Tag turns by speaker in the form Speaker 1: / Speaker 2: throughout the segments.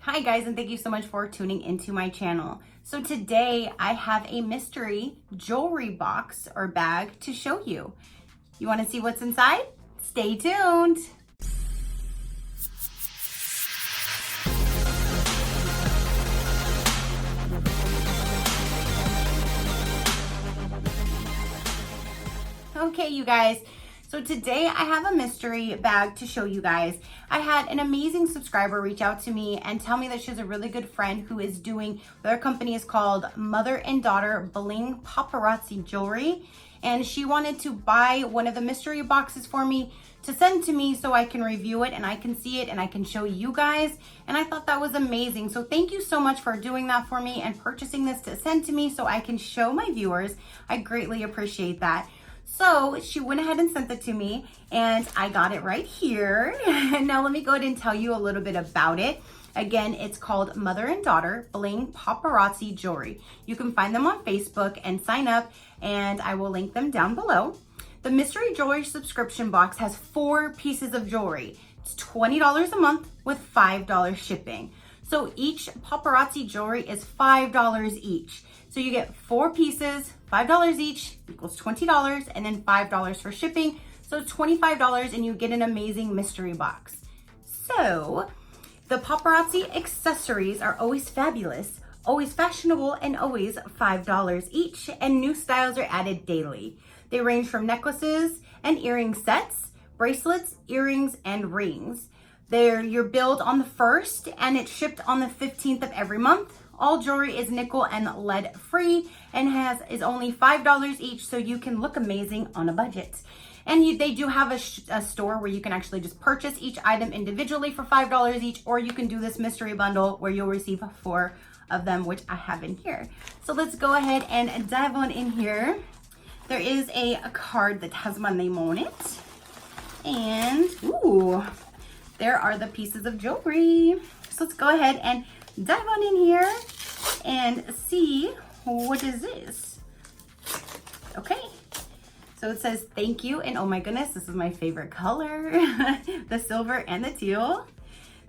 Speaker 1: Hi guys, and thank you so much for tuning into my channel. So today I have a mystery jewelry box or bag to show you. You want to see what's inside? Stay tuned. Okay, you guys. So today I have a mystery bag to show you guys. I had an amazing subscriber reach out to me and tell me that she has a really good friend who is doing, their company is called Mother and Daughter Bling Paparazzi Jewelry. And she wanted to buy one of the mystery boxes for me to send to me so I can review it and I can see it and I can show you guys. And I thought that was amazing. So thank you so much for doing that for me and purchasing this to send to me so I can show my viewers. I greatly appreciate that. So she went ahead and sent it to me and I got it right here. Now let me go ahead and tell you a little bit about it. Again, it's called Mother and Daughter Bling Paparazzi Jewelry. You can find them on Facebook and sign up, and I will link them down below. The mystery jewelry subscription box has 4 pieces of jewelry. It's $20 a month with $5 shipping. So each paparazzi jewelry is $5 each. So you get 4 pieces, $5 each equals $20, and then $5 for shipping. So it's $25 and you get an amazing mystery box. So the paparazzi accessories are always fabulous, always fashionable, and always $5 each, and new styles are added daily. They range from necklaces and earring sets, bracelets, earrings, and rings. You're billed on the 1st and it's shipped on the 15th of every month. All jewelry is nickel and lead free and is only $5 each, so you can look amazing on a budget. And they do have a store where you can actually just purchase each item individually for $5 each, or you can do this mystery bundle where you'll receive 4 of them, which I have in here. So let's go ahead and dive on in here. There is a card that has my name on it. And, ooh, there are the pieces of jewelry. So let's go ahead and dive on in here and see what is this. Okay. So it says thank you, and oh my goodness, this is my favorite color, the silver and the teal.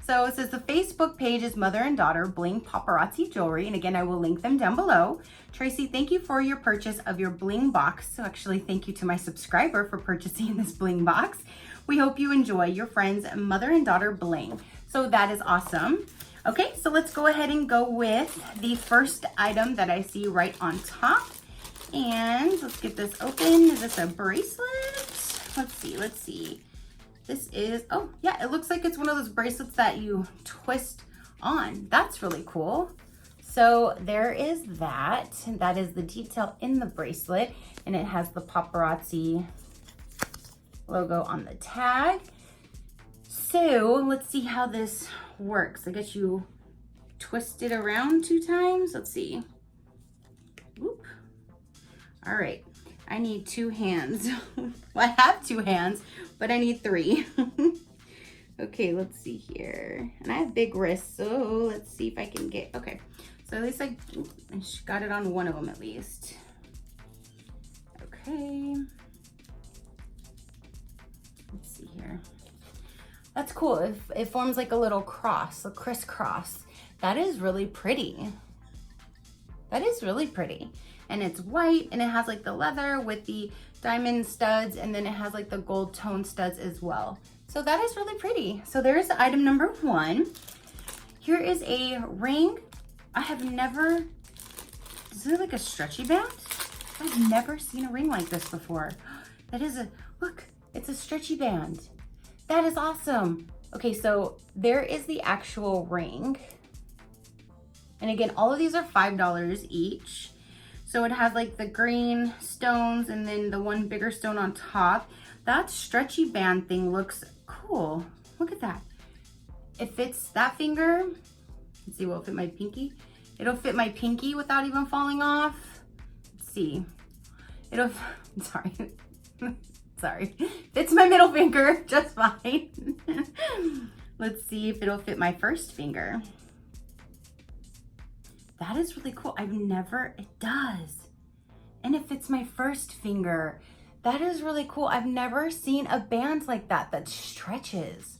Speaker 1: So it says the Facebook page is Mother and Daughter Bling Paparazzi Jewelry, and again, I will link them down below. Tracy, thank you for your purchase of your bling box. So actually, thank you to my subscriber for purchasing this bling box. We hope you enjoy your friends Mother and Daughter Bling. So that is awesome. Okay, so let's go ahead and go with the first item that I see right on top. And let's get this open. Is this a bracelet? Let's see. This is, oh yeah, it looks like it's one of those bracelets that you twist on. That's really cool. So there is that. That is the detail in the bracelet, and it has the paparazzi logo on the tag. So let's see how this works. I guess you twist it around 2 times. Let's see. Whoop. All right, I need 2 hands. Well, I have 2 hands, but I need 3. Okay, let's see here. And I have big wrists, so let's see if I can get, okay. So at least I got it on one of them at least. Okay. Let's see here. That's cool. It forms like a little cross, a crisscross. That is really pretty. That is really pretty. And it's white, and it has like the leather with the diamond studs, and then it has like the gold tone studs as well. So that is really pretty. So there's item number 1. Here is a ring. I have never, is it like a stretchy band? I've never seen a ring like this before. That is look, it's a stretchy band. That is awesome. Okay, so there is the actual ring. And again, all of these are $5 each. So it has like the green stones and then the one bigger stone on top. That stretchy band thing looks cool. Look at that. It fits that finger. Let's see, will it fit my pinky? It'll fit my pinky without even falling off. Let's see. Sorry. Sorry. Fits my middle finger just fine. Let's see if it'll fit my first finger. That is really cool. It does. And it fits my first finger. That is really cool. I've never seen a band like that stretches.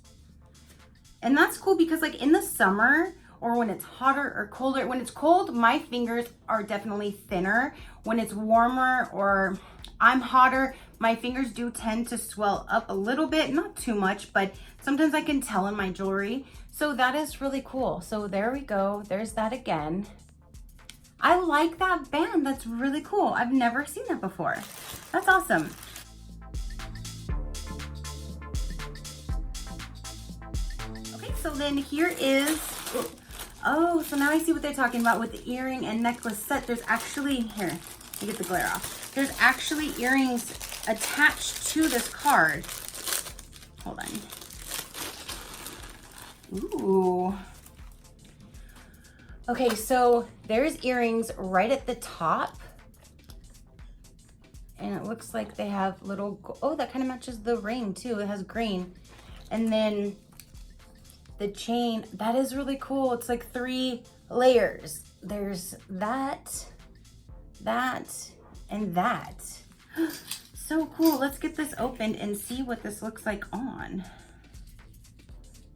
Speaker 1: And that's cool because like in the summer or when it's hotter or colder. When it's cold, my fingers are definitely thinner. When it's warmer or I'm hotter, my fingers do tend to swell up a little bit, not too much, but sometimes I can tell in my jewelry. So that is really cool. So there we go. There's that again. I like that band. That's really cool. I've never seen that before. That's awesome. Okay, so then here is, oh, so now I see what they're talking about with the earring and necklace set. There's actually, here, let me get the glare off. There's actually earrings attached to this card. Hold on. Ooh. Okay, so there's earrings right at the top. And it looks like they have little, oh, that kind of matches the ring too. It has green. And then the chain, that is really cool. It's like 3 layers. There's that, and that. So cool. Let's get this opened and see what this looks like on.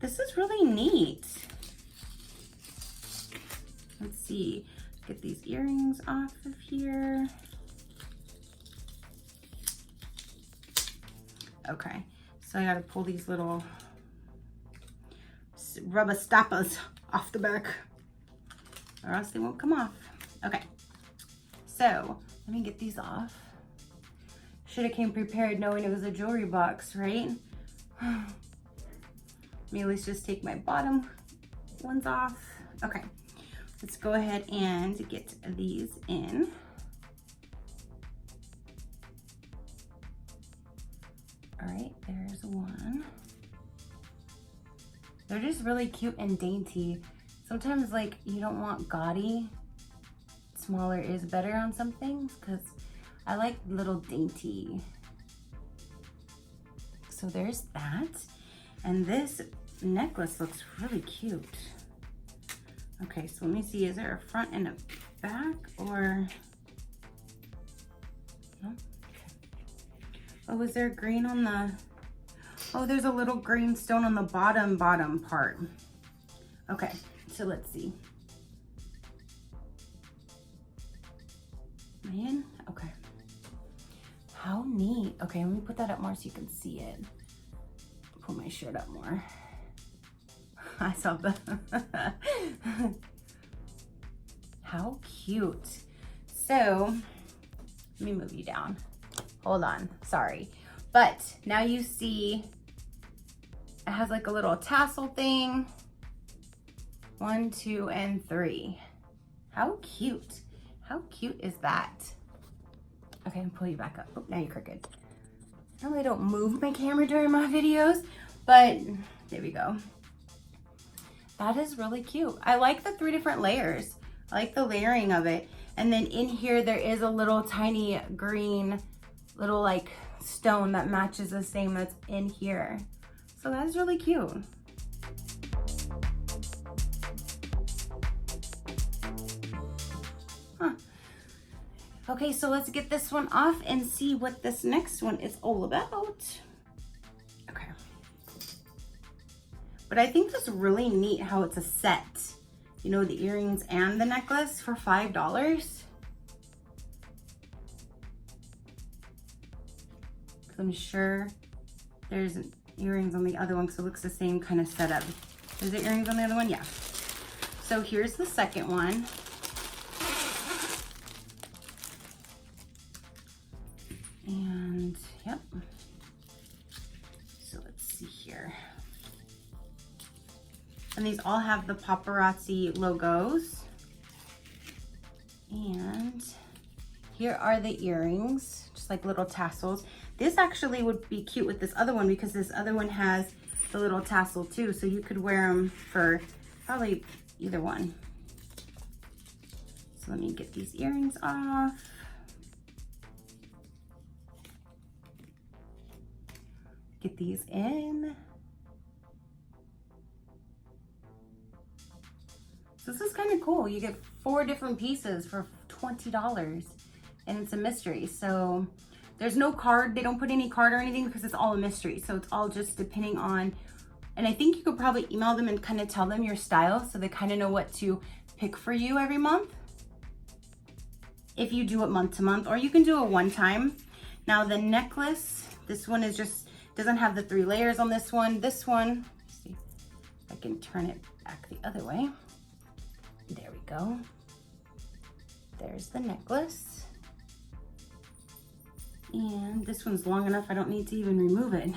Speaker 1: This is really neat. Let's see. Get these earrings off of here. Okay, so I gotta pull these little rubber stoppers off the back or else they won't come off. Okay, so let me get these off. Should have came prepared knowing it was a jewelry box, right? Maybe let's just take my bottom ones off. Okay, let's go ahead and get these in. All right, there's one. They're just really cute and dainty. Sometimes like you don't want gaudy. Smaller is better on some things because I like little dainty. So there's that. And this necklace looks really cute. Okay, so let me see, is there a front and a back or? No? Oh, is there green on the, oh, there's a little green stone on the bottom part. Okay, so let's see. Am I in? Okay. How neat. Okay, let me put that up more so you can see it. Pull my shirt up more. I saw the, how cute. So, let me move you down. Hold on, sorry. But now you see it has like a little tassel thing. 1, 2, and 3. How cute. How cute is that? Okay, I'll pull you back up. Oh, now you're crooked. Normally I don't move my camera during my videos, but there we go. That is really cute. I like the 3 different layers. I like the layering of it. And then in here, there is a little tiny green little like stone that matches the same that's in here. So that's really cute. Huh. Okay, so let's get this one off and see what this next one is all about. Okay. But I think that's really neat how it's a set. You know, the earrings and the necklace for $5. I'm sure there's earrings on the other one because it looks the same kind of setup. Is there earrings on the other one? Yeah. So here's the second one. And yep. So let's see here. And these all have the paparazzi logos. And here are the earrings, just like little tassels. This actually would be cute with this other one because this other one has the little tassel too. So you could wear them for probably either one. So let me get these earrings off. Get these in. So this is kind of cool. You get 4 different pieces for $20 and it's a mystery. So there's no card. They don't put any card or anything because it's all a mystery. So it's all just depending on And I think you could probably email them and kind of tell them your style so they kind of know what to pick for you every month. If you do it month to month, or you can do it one time. Now the necklace, this one is just, doesn't have the 3 layers on this one. This one, let's see if I can turn it back the other way. There we go. There's the necklace. And this one's long enough, I don't need to even remove it.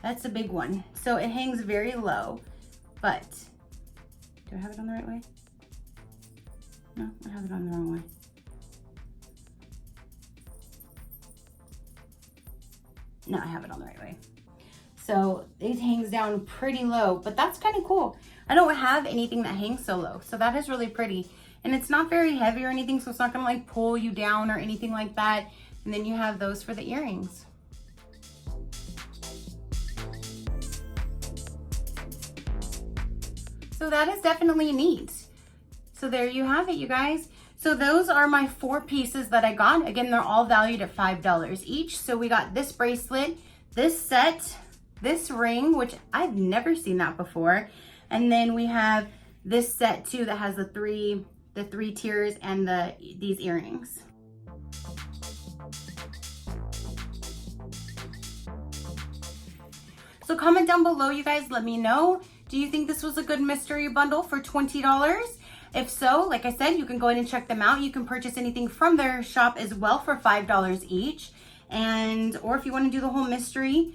Speaker 1: That's a big one. So it hangs very low, but do I have it on the right way? No, I have it on the wrong way. No, I have it on the right way. So it hangs down pretty low, but that's kind of cool. I don't have anything that hangs so low, so that is really pretty. And it's not very heavy or anything, so it's not gonna like pull you down or anything like that. And then you have those for the earrings. So that is definitely neat. So there you have it, you guys. So those are my 4 pieces that I got. Again, they're all valued at $5 each. So we got this bracelet, this set, this ring, which I've never seen that before. And then we have this set too that has the three tiers and these earrings. So comment down below, you guys, let me know. Do you think this was a good mystery bundle for $20? If so, like I said, you can go ahead and check them out. You can purchase anything from their shop as well for $5 each. Or if you want to do the whole mystery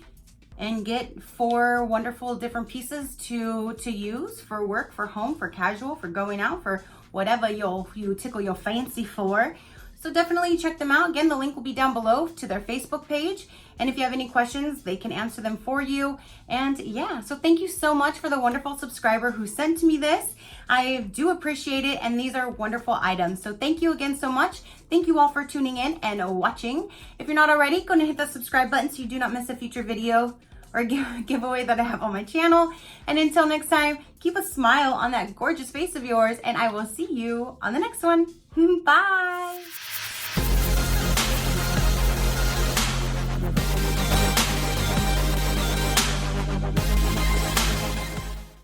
Speaker 1: and get 4 wonderful different pieces to use for work, for home, for casual, for going out, for whatever you tickle your fancy for. So definitely check them out. Again, the link will be down below to their Facebook page. And if you have any questions, they can answer them for you. And yeah, so thank you so much for the wonderful subscriber who sent me this. I do appreciate it. And these are wonderful items. So thank you again so much. Thank you all for tuning in and watching. If you're not already, go and hit that subscribe button so you do not miss a future video or giveaway that I have on my channel. And until next time, keep a smile on that gorgeous face of yours. And I will see you on the next one. Bye.